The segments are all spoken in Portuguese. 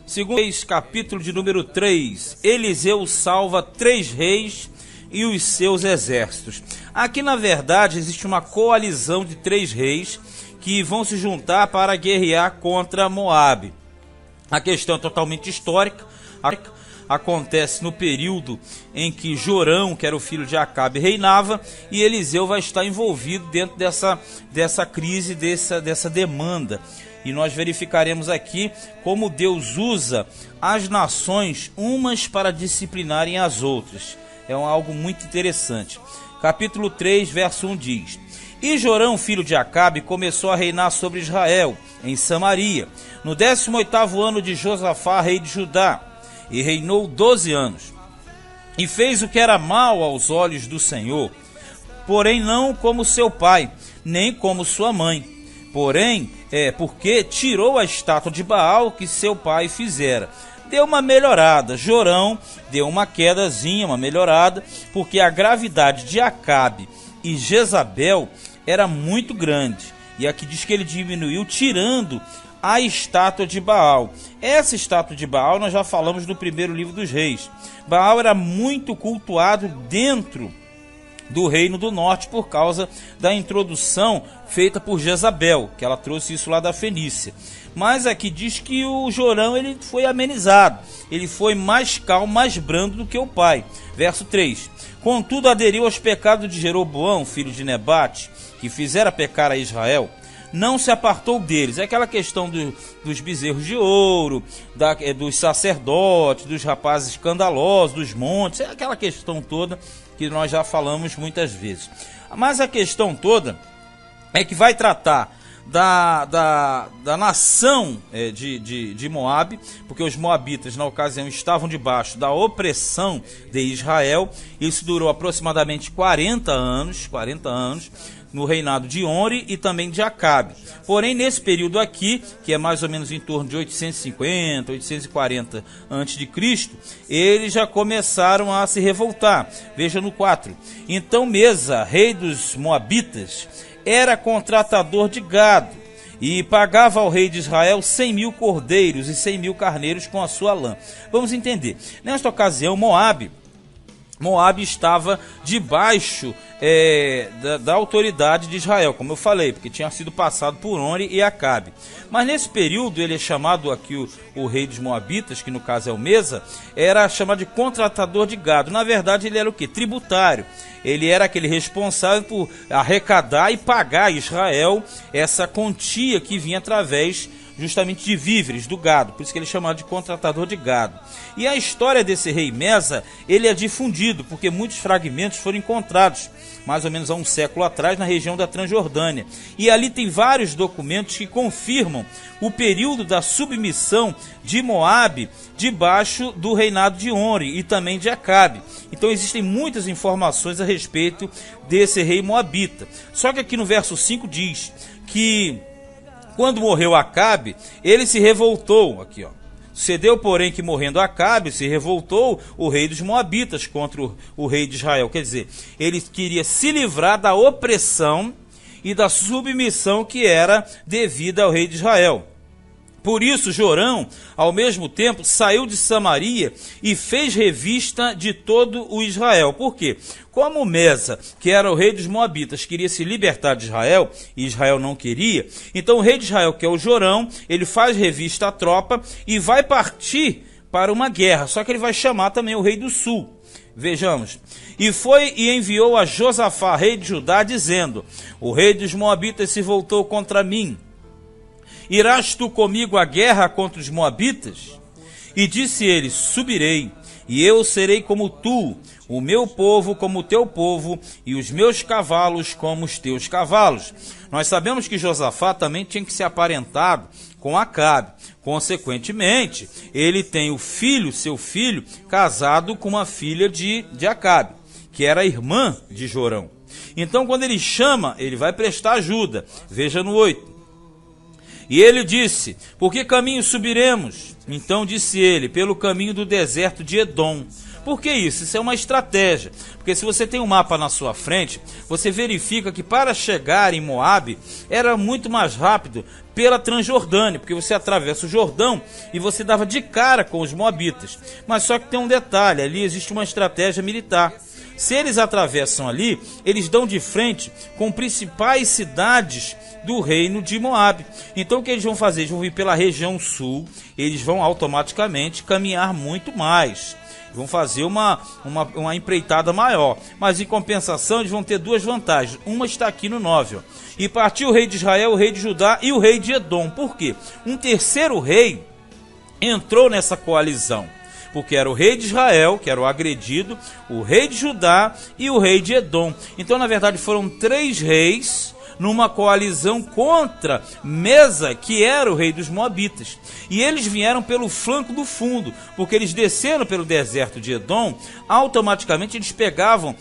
Segundo Reis, capítulo de número 3, Eliseu salva 3 reis e os seus exércitos. Aqui, na verdade, existe uma coalizão de 3 reis que vão se juntar para guerrear contra Moabe. A questão é totalmente histórica. Acontece no período em que Jorão, que era o filho de Acabe, reinava, e Eliseu vai estar envolvido dentro dessa crise, dessa demanda. E nós verificaremos aqui como Deus usa as nações umas para disciplinarem as outras. É algo muito interessante. Capítulo 3, verso 1 diz: E Jorão, filho de Acabe, começou a reinar sobre Israel, em Samaria, no 18º ano de Josafá, rei de Judá, e reinou 12 anos. E fez o que era mal aos olhos do Senhor, porém não como seu pai, nem como sua mãe. Porém, porque tirou a estátua de Baal que seu pai fizera. Deu uma melhorada. Jorão deu uma quedazinha, uma melhorada, porque a gravidade de Acabe e Jezabel era muito grande. E aqui diz que ele diminuiu tirando a estátua de Baal. Essa estátua de Baal nós já falamos no primeiro livro dos reis. Baal era muito cultuado dentro do reino do norte por causa da introdução feita por Jezabel, que ela trouxe isso lá da Fenícia. Mas aqui diz que o Jorão ele foi amenizado, ele foi mais calmo, mais brando do que o pai. Verso 3: Contudo aderiu aos pecados de Jeroboão, filho de Nebate, que fizera pecar a Israel. Não se apartou deles. É aquela questão dos bezerros de ouro, dos sacerdotes, dos rapazes escandalosos, dos montes, é aquela questão toda que nós já falamos muitas vezes. Mas a questão toda é que vai tratar da nação de Moabe, porque os moabitas na ocasião estavam debaixo da opressão de Israel. Isso durou aproximadamente 40 anos, no reinado de Onri e também de Acabe. Porém, nesse período aqui, que é mais ou menos em torno de 850, 840 a.C., eles já começaram a se revoltar. Veja no 4. Então Mesa, rei dos Moabitas, era contratador de gado e pagava ao rei de Israel 100.000 cordeiros e 100.000 carneiros com a sua lã. Vamos entender. Nesta ocasião, Moabe estava debaixo da autoridade de Israel, como eu falei, porque tinha sido passado por Onri e Acabe. Mas nesse período ele é chamado aqui, o rei dos Moabitas, que no caso é o Mesa, era chamado de contratador de gado. Na verdade ele era o quê? Tributário. Ele era aquele responsável por arrecadar e pagar a Israel essa quantia que vinha através justamente de víveres, do gado, por isso que ele é chamado de contratador de gado. E a história desse rei Mesa, ele é difundido, porque muitos fragmentos foram encontrados, mais ou menos há um século atrás, na região da Transjordânia. E ali tem vários documentos que confirmam o período da submissão de Moabe debaixo do reinado de Onri e também de Acabe. Então existem muitas informações a respeito desse rei moabita. Só que aqui no verso 5 diz que quando morreu Acabe, ele se revoltou. Aqui, ó. Sucedeu, porém, que morrendo Acabe, se revoltou o rei dos Moabitas contra o rei de Israel. Quer dizer, ele queria se livrar da opressão e da submissão que era devida ao rei de Israel. Por isso, Jorão, ao mesmo tempo, saiu de Samaria e fez revista de todo o Israel. Por quê? Como Mesa, que era o rei dos Moabitas, queria se libertar de Israel, e Israel não queria, então o rei de Israel, que é o Jorão, ele faz revista à tropa e vai partir para uma guerra. Só que ele vai chamar também o rei do sul. Vejamos. E foi e enviou a Josafá, rei de Judá, dizendo: O rei dos Moabitas se voltou contra mim. Irás tu comigo à guerra contra os Moabitas? E disse ele: Subirei, e eu serei como tu, o meu povo como o teu povo, e os meus cavalos como os teus cavalos. Nós sabemos que Josafá também tinha que ser aparentado com Acabe. Consequentemente, ele tem seu filho, casado com uma filha de Acabe, que era irmã de Jorão. Então, quando ele chama, ele vai prestar ajuda. Veja no 8. E ele disse: Por que caminho subiremos? Então disse ele: Pelo caminho do deserto de Edom, Por que isso? Isso é uma estratégia, porque se você tem um mapa na sua frente, você verifica que para chegar em Moabe era muito mais rápido pela Transjordânia, porque você atravessa o Jordão e você dava de cara com os moabitas. Mas só que tem um detalhe, ali existe uma estratégia militar. Se eles atravessam ali, eles dão de frente com principais cidades do reino de Moabe. Então o que eles vão fazer? Eles vão vir pela região sul, eles vão automaticamente caminhar muito mais. Vão fazer uma empreitada maior. Mas em compensação eles vão ter duas vantagens. Uma está aqui no 9. Ó. E partiu o rei de Israel, o rei de Judá e o rei de Edom. Por quê? Um terceiro rei entrou nessa coalizão. Porque era o rei de Israel, que era o agredido, o rei de Judá e o rei de Edom. Então, na verdade, foram 3 reis numa coalizão contra Mesa, que era o rei dos Moabitas. E eles vieram pelo flanco do fundo, porque eles desceram pelo deserto de Edom, automaticamente eles pegavam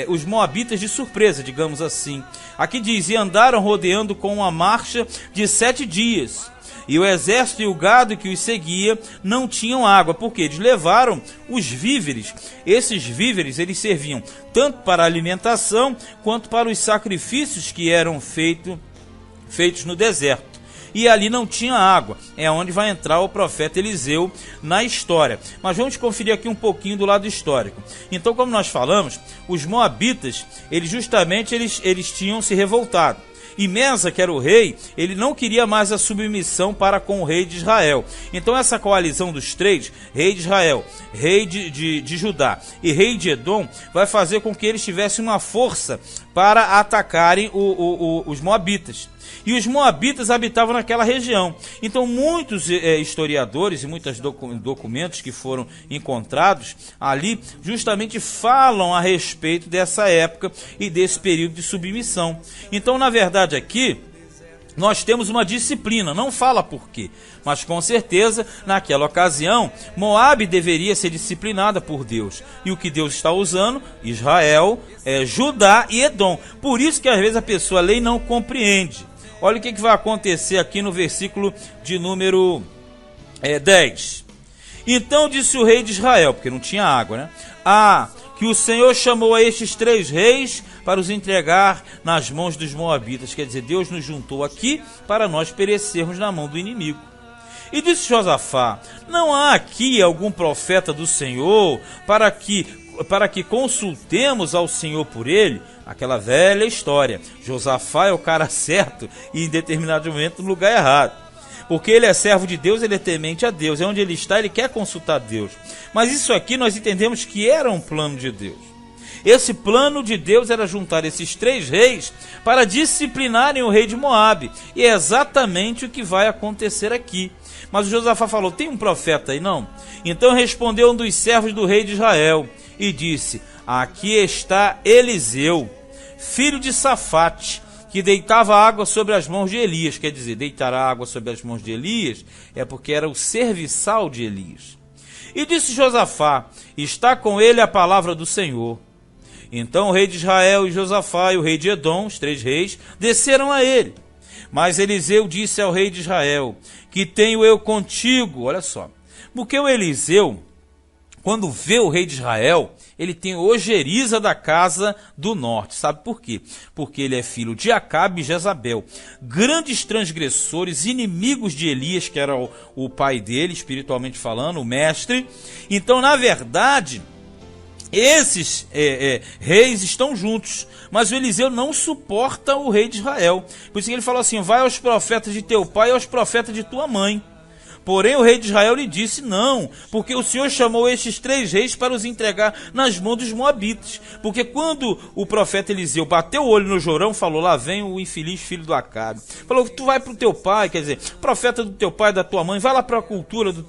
os Moabitas de surpresa, digamos assim. Aqui diz, e andaram rodeando com uma marcha de 7 dias. E o exército e o gado que os seguia não tinham água, porque eles levaram os víveres. Esses víveres eles serviam tanto para a alimentação quanto para os sacrifícios que eram feitos no deserto. E ali não tinha água, é onde vai entrar o profeta Eliseu na história. Mas vamos conferir aqui um pouquinho do lado histórico. Então, como nós falamos, os moabitas, eles tinham se revoltado. E Mesa, que era o rei, ele não queria mais a submissão para com o rei de Israel. Então essa coalizão dos 3, rei de Israel, rei de Judá e rei de Edom, vai fazer com que eles tivessem uma força para atacarem os moabitas. E os moabitas habitavam naquela região. Então muitos historiadores e muitos documentos que foram encontrados ali justamente falam a respeito dessa época e desse período de submissão. Então, na verdade, aqui nós temos uma disciplina, não fala por quê, mas com certeza, naquela ocasião, Moabe deveria ser disciplinada por Deus. E o que Deus está usando? Israel, Judá e Edom. Por isso que às vezes a pessoa lê e não compreende. Olha o que vai acontecer aqui no versículo de número 10. Então disse o rei de Israel, porque não tinha água, né? Que o Senhor chamou a estes 3 reis para os entregar nas mãos dos moabitas. Quer dizer, Deus nos juntou aqui para nós perecermos na mão do inimigo. E disse Josafá, não há aqui algum profeta do Senhor para que consultemos ao Senhor por ele? Aquela velha história. Josafá é o cara certo e em determinado momento no lugar errado. Porque ele é servo de Deus, ele é temente a Deus. É onde ele está, ele quer consultar Deus. Mas isso aqui nós entendemos que era um plano de Deus. Esse plano de Deus era juntar esses 3 reis para disciplinarem o rei de Moabe. E é exatamente o que vai acontecer aqui. Mas o Josafá falou, tem um profeta aí não? Então respondeu um dos servos do rei de Israel e disse, aqui está Eliseu, filho de Safate, que deitava água sobre as mãos de Elias. Quer dizer, deitar água sobre as mãos de Elias é porque era o serviçal de Elias. E disse Josafá, está com ele a palavra do Senhor. Então o rei de Israel e Josafá e o rei de Edom, os 3 reis, desceram a ele. Mas Eliseu disse ao rei de Israel, que tenho eu contigo, olha só, porque o Eliseu, quando vê o rei de Israel, ele tem ojeriza da casa do norte. Sabe por quê? Porque ele é filho de Acabe e Jezabel, grandes transgressores, inimigos de Elias, que era o pai dele, espiritualmente falando, o mestre. Então, na verdade, esses reis estão juntos, mas o Eliseu não suporta o rei de Israel. Por isso que ele falou assim, vai aos profetas de teu pai e aos profetas de tua mãe. Porém o rei de Israel lhe disse, não, porque o Senhor chamou estes 3 reis para os entregar nas mãos dos moabitas. Porque quando o profeta Eliseu bateu o olho no Jorão, falou, lá vem o infeliz filho do Acabe. Falou, tu vai para o teu pai, quer dizer, profeta do teu pai, da tua mãe, vai lá para a cultura do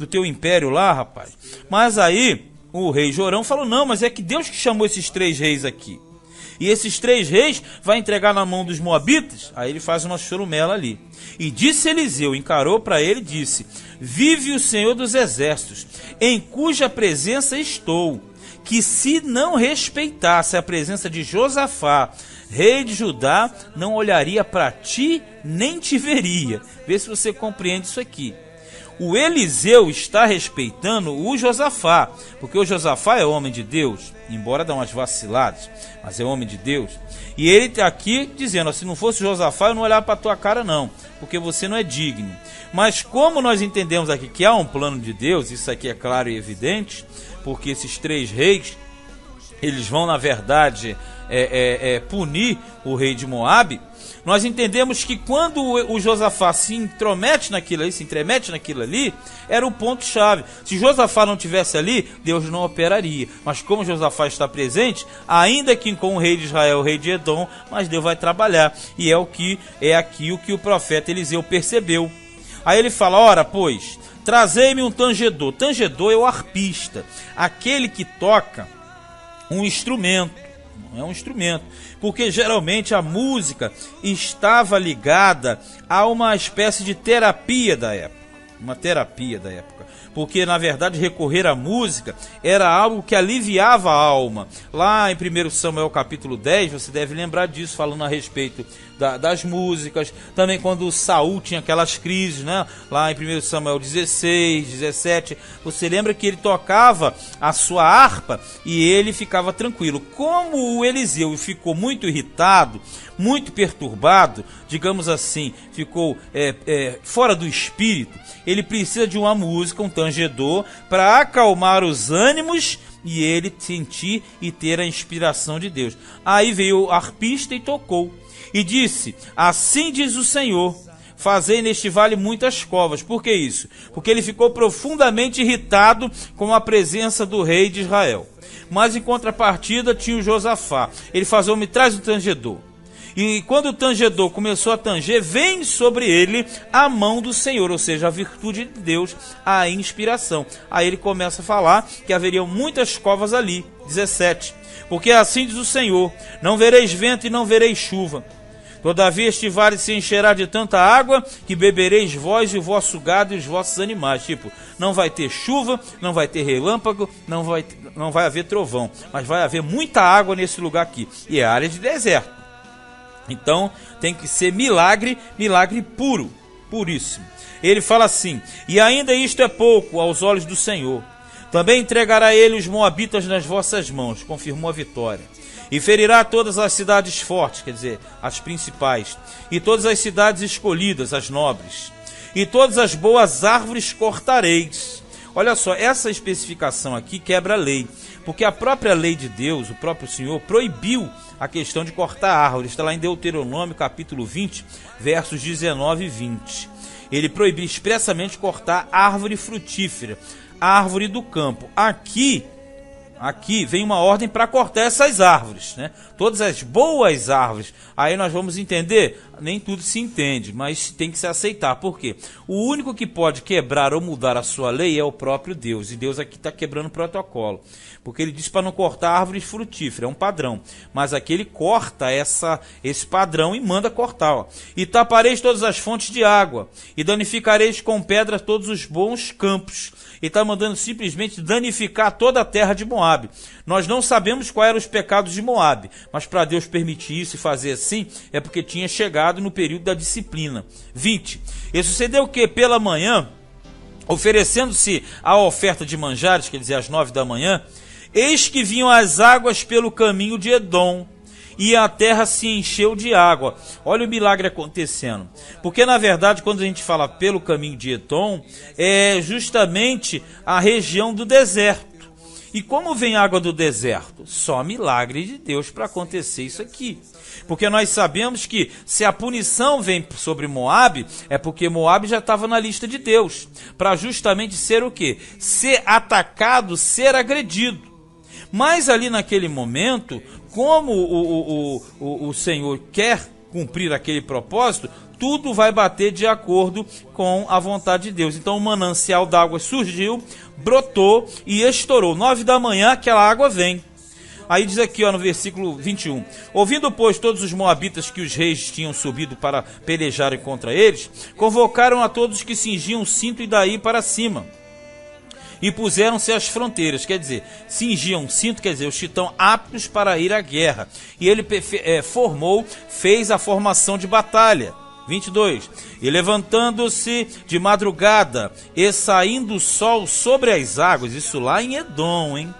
teu império lá, rapaz. Mas aí o rei Jorão falou, não, mas é que Deus que chamou esses 3 reis aqui. E esses 3 reis vai entregar na mão dos moabitas? Aí ele faz uma churumela ali. E disse Eliseu, encarou para ele e disse, vive o Senhor dos exércitos, em cuja presença estou, que se não respeitasse a presença de Josafá, rei de Judá, não olharia para ti, nem te veria. Vê se você compreende isso aqui. O Eliseu está respeitando o Josafá, porque o Josafá é homem de Deus, embora dê umas vaciladas, mas é homem de Deus. E ele está aqui dizendo, se não fosse Josafá, eu não olhava para a tua cara não, porque você não é digno. Mas como nós entendemos aqui que há um plano de Deus, isso aqui é claro e evidente, porque esses 3 reis, eles vão na verdade punir o rei de Moabe. Nós entendemos que quando o Josafá se intromete naquilo ali, se entremete naquilo ali, era o ponto-chave. Se Josafá não tivesse ali, Deus não operaria. Mas como Josafá está presente, ainda que com o rei de Israel, o rei de Edom, mas Deus vai trabalhar. E é aqui o que o profeta Eliseu percebeu. Aí ele fala, ora, pois, trazei-me um tangedor. Tangedor é o arpista, aquele que toca um instrumento. É um instrumento, porque geralmente a música estava ligada a uma espécie de terapia da época, porque na verdade recorrer à música era algo que aliviava a alma. Lá em 1 Samuel capítulo 10, você deve lembrar disso, falando a respeito das músicas, também quando Saul tinha aquelas crises, né? Lá em 1 Samuel 16, 17, você lembra que ele tocava a sua harpa e ele ficava tranquilo. Como o Eliseu ficou muito irritado, muito perturbado, digamos assim, ficou fora do espírito, ele precisa de uma música, um tangedor, para acalmar os ânimos e ele sentir e ter a inspiração de Deus. Aí veio o arpista e tocou. E disse, assim diz o Senhor, fazei neste vale muitas covas. Por que isso? Porque ele ficou profundamente irritado com a presença do rei de Israel. Mas em contrapartida tinha o Josafá. Ele falou, me traz o tangedor. E quando o tangedor começou a tanger, vem sobre ele a mão do Senhor, ou seja, a virtude de Deus, a inspiração. Aí ele começa a falar que haveriam muitas covas ali, 17. Porque assim diz o Senhor, não vereis vento e não vereis chuva. Todavia este vale se encherá de tanta água que bebereis vós e o vosso gado e os vossos animais. Tipo, não vai ter chuva, não vai ter relâmpago, não vai haver trovão, mas vai haver muita água nesse lugar aqui. E é área de deserto. Então tem que ser milagre puro, puríssimo. Ele fala assim, e ainda isto é pouco aos olhos do Senhor. Também entregará ele os moabitas nas vossas mãos, confirmou a vitória. E ferirá todas as cidades fortes, quer dizer, as principais, e todas as cidades escolhidas, as nobres. E todas as boas árvores cortareis. Olha só, essa especificação aqui quebra a lei, porque a própria lei de Deus, o próprio Senhor, proibiu a questão de cortar árvores. Está lá em Deuteronômio, capítulo 20, versos 19 e 20. Ele proibiu expressamente cortar árvore frutífera, árvore do campo. Aqui vem uma ordem para cortar essas árvores, né? Todas as boas árvores. Aí nós vamos entender, nem tudo se entende, mas tem que se aceitar. Por quê? O único que pode quebrar ou mudar a sua lei é o próprio Deus. E Deus aqui está quebrando o protocolo. Porque ele diz para não cortar árvores frutíferas, é um padrão. Mas aqui ele corta esse padrão e manda cortar. Ó. E tapareis todas as fontes de água, e danificareis com pedras todos os bons campos. E está mandando simplesmente danificar toda a terra de Moabe. Nós não sabemos quais eram os pecados de Moabe, mas para Deus permitir isso e fazer assim, é porque tinha chegado no período da disciplina. 20. E sucedeu que pela manhã, oferecendo-se a oferta de manjares, quer dizer, às 9 da manhã, eis que vinham as águas pelo caminho de Edom, e a terra se encheu de água. Olha o milagre acontecendo. Porque, na verdade, quando a gente fala pelo caminho de Edom, é justamente a região do deserto. E como vem água do deserto? Só milagre de Deus para acontecer isso aqui. Porque nós sabemos que se a punição vem sobre Moabe, é porque Moabe já estava na lista de Deus. Para justamente ser o quê? Ser atacado, ser agredido. Mas ali naquele momento, como o Senhor quer cumprir aquele propósito, tudo vai bater de acordo com a vontade de Deus. Então o manancial d'água surgiu, brotou e estourou. 9 da manhã aquela água vem. Aí diz aqui ó, no versículo 21. Ouvindo, pois, todos os moabitas que os reis tinham subido para pelejarem contra eles, convocaram a todos que cingiam o cinto e daí para cima. E puseram-se às fronteiras, quer dizer, cingiam o cinto, quer dizer, os que estão aptos para ir à guerra. E ele fez a formação de batalha. 22. E levantando-se de madrugada e saindo o sol sobre as águas, isso lá em Edom, hein?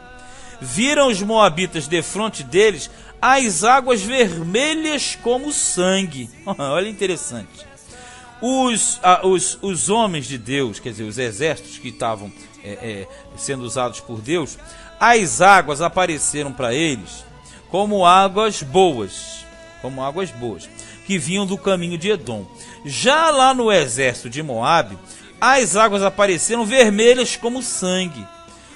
Viram os moabitas defronte deles as águas vermelhas como sangue. Olha, interessante. Os homens de Deus, quer dizer, os exércitos que estavam sendo usados por Deus, as águas apareceram para eles como águas boas, que vinham do caminho de Edom. Já lá no exército de Moabe, as águas apareceram vermelhas como sangue.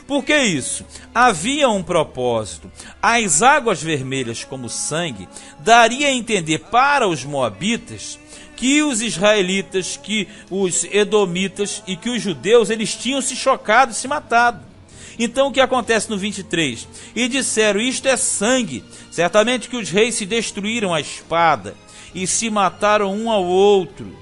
Por que isso? Havia um propósito. As águas vermelhas como sangue daria a entender para os moabitas que os israelitas, que os edomitas e que os judeus, eles tinham se chocado, se matado. Então o que acontece no 23? E disseram, isto é sangue. Certamente que os reis se destruíram a espada e se mataram um ao outro.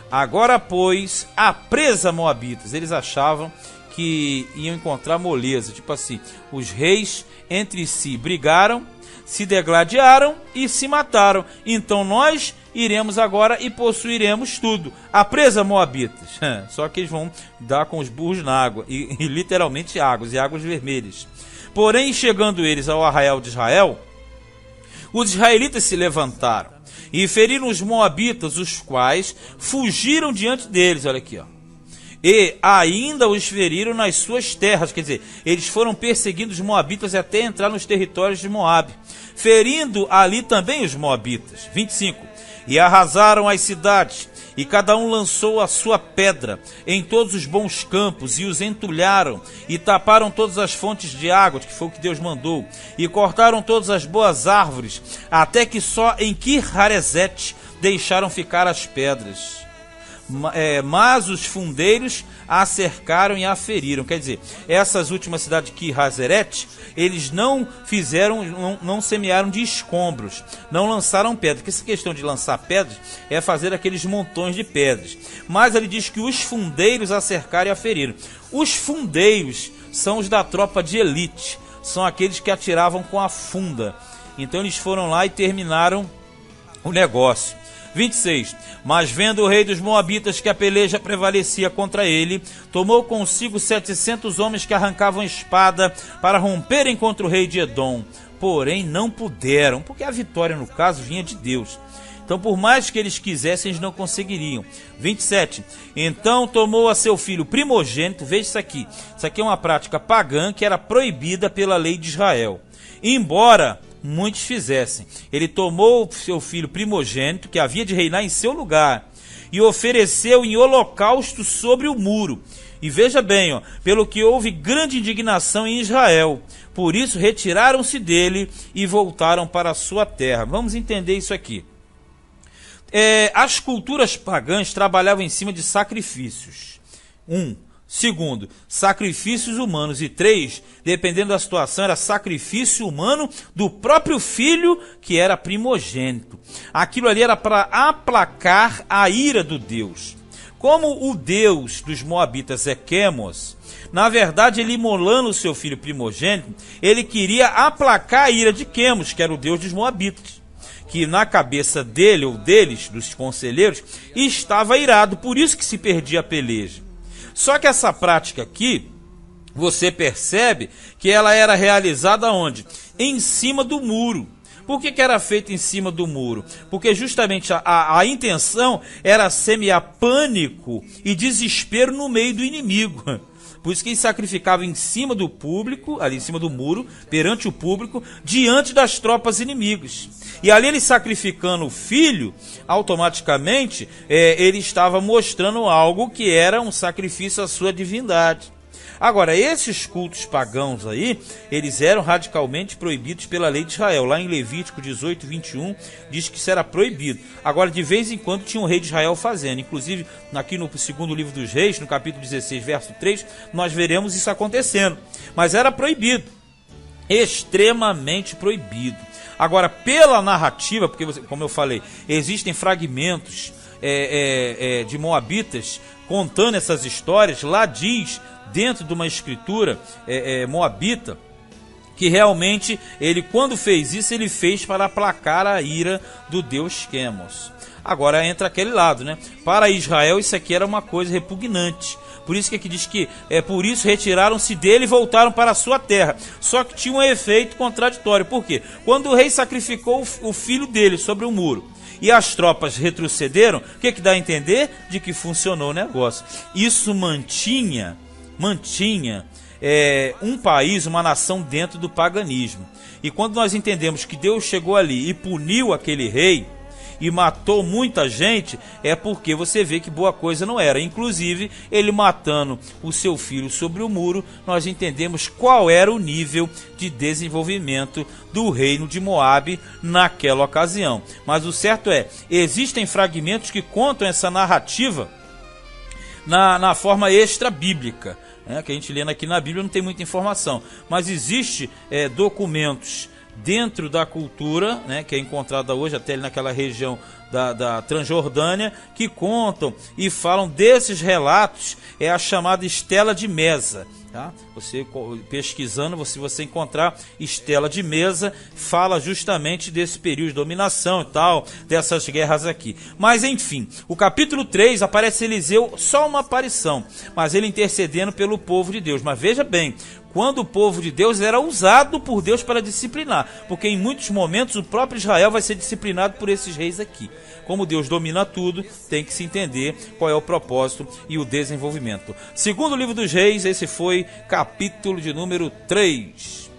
Agora, pois, a presa moabitas. Eles achavam que iam encontrar moleza. Tipo assim, os reis entre si brigaram, se degladiaram e se mataram. Então nós iremos agora e possuiremos tudo. A presa moabitas. Só que eles vão dar com os burros na água. E literalmente águas, e águas vermelhas. Porém, chegando eles ao arraial de Israel, os israelitas se levantaram e feriram os moabitas, os quais fugiram diante deles. Olha aqui, ó. E ainda os feriram nas suas terras, quer dizer, eles foram perseguindo os moabitas até entrar nos territórios de Moabe, ferindo ali também os moabitas. 25. E arrasaram as cidades, e cada um lançou a sua pedra em todos os bons campos, e os entulharam, e taparam todas as fontes de água, que foi o que Deus mandou, e cortaram todas as boas árvores, até que só em Kir-Haresete deixaram ficar as pedras. Mas os fundeiros a cercaram e a feriram. Quer dizer, essas últimas cidades de Kir-Haresete, eles não não semearam de escombros, não lançaram pedras, porque essa questão de lançar pedras é fazer aqueles montões de pedras. Mas ele diz que os fundeiros a cercaram e a feriram. Os fundeiros são os da tropa de elite, são aqueles que atiravam com a funda. Então eles foram lá e terminaram o negócio. 26. Mas vendo o rei dos moabitas que a peleja prevalecia contra ele, tomou consigo 700 homens que arrancavam espada para romperem contra o rei de Edom. Porém não puderam, porque a vitória no caso vinha de Deus. Então por mais que eles quisessem, eles não conseguiriam. 27. Então tomou a seu filho primogênito, veja isso aqui é uma prática pagã que era proibida pela lei de Israel. Embora muitos fizessem, ele tomou seu filho primogênito, que havia de reinar em seu lugar, e ofereceu em holocausto sobre o muro. E veja bem, pelo que houve grande indignação em Israel, por isso retiraram-se dele e voltaram para a sua terra. Vamos entender isso aqui. As culturas pagãs trabalhavam em cima de sacrifícios. 2, sacrifícios humanos. E 3, dependendo da situação, era sacrifício humano do próprio filho, que era primogênito. Aquilo ali era para aplacar a ira do Deus. Como o Deus dos moabitas é Quemos, na verdade, ele imolando o seu filho primogênito, ele queria aplacar a ira de Quemos, que era o Deus dos moabitas, que na cabeça dele ou deles, dos conselheiros, estava irado, por isso que se perdia a peleja. Só que essa prática aqui, você percebe que ela era realizada onde? Em cima do muro. Por que era feito em cima do muro? Porque justamente a intenção era semear pânico e desespero no meio do inimigo. Por isso que ele sacrificava em cima do público, ali em cima do muro, perante o público, diante das tropas inimigas. E ali ele sacrificando o filho, automaticamente, ele estava mostrando algo que era um sacrifício à sua divindade. Agora, esses cultos pagãos aí, eles eram radicalmente proibidos pela lei de Israel. Lá em Levítico 18, 21, diz que isso era proibido. Agora, de vez em quando, tinha um rei de Israel fazendo. Inclusive, aqui no segundo livro dos reis, no capítulo 16, verso 3, nós veremos isso acontecendo. Mas era proibido. Extremamente proibido. Agora, pela narrativa, porque, como eu falei, existem fragmentos de moabitas contando essas histórias, lá diz, dentro de uma escritura moabita, que realmente ele, quando fez isso, ele fez para aplacar a ira do deus Quemos. Agora entra aquele lado, né? Para Israel isso aqui era uma coisa repugnante. Por isso que aqui diz que por isso retiraram-se dele e voltaram para a sua terra. Só que tinha um efeito contraditório. Por quê? Quando o rei sacrificou o filho dele sobre o muro e as tropas retrocederam, o que dá a entender? De que funcionou o negócio. Isso mantinha um país, uma nação dentro do paganismo. E quando nós entendemos que Deus chegou ali e puniu aquele rei e matou muita gente, é porque você vê que boa coisa não era. Inclusive, ele matando o seu filho sobre o muro, nós entendemos qual era o nível de desenvolvimento do reino de Moabe naquela ocasião. Mas o certo é, existem fragmentos que contam essa narrativa na forma extra-bíblica, que a gente lê aqui na Bíblia não tem muita informação, mas existe documentos dentro da cultura, que é encontrada hoje até ali naquela região da Transjordânia, que contam e falam desses relatos, é a chamada Estela de Mesa. Tá? Você pesquisando, se você encontrar Estela de Mesa, fala justamente desse período de dominação e tal, dessas guerras aqui. Mas enfim, o capítulo 3 aparece Eliseu, só uma aparição, mas ele intercedendo pelo povo de Deus. Mas veja bem, quando o povo de Deus era usado por Deus para disciplinar, porque em muitos momentos o próprio Israel vai ser disciplinado por esses reis aqui. Como Deus domina tudo, tem que se entender qual é o propósito e o desenvolvimento. Segundo o livro dos reis, esse foi capítulo de número 3.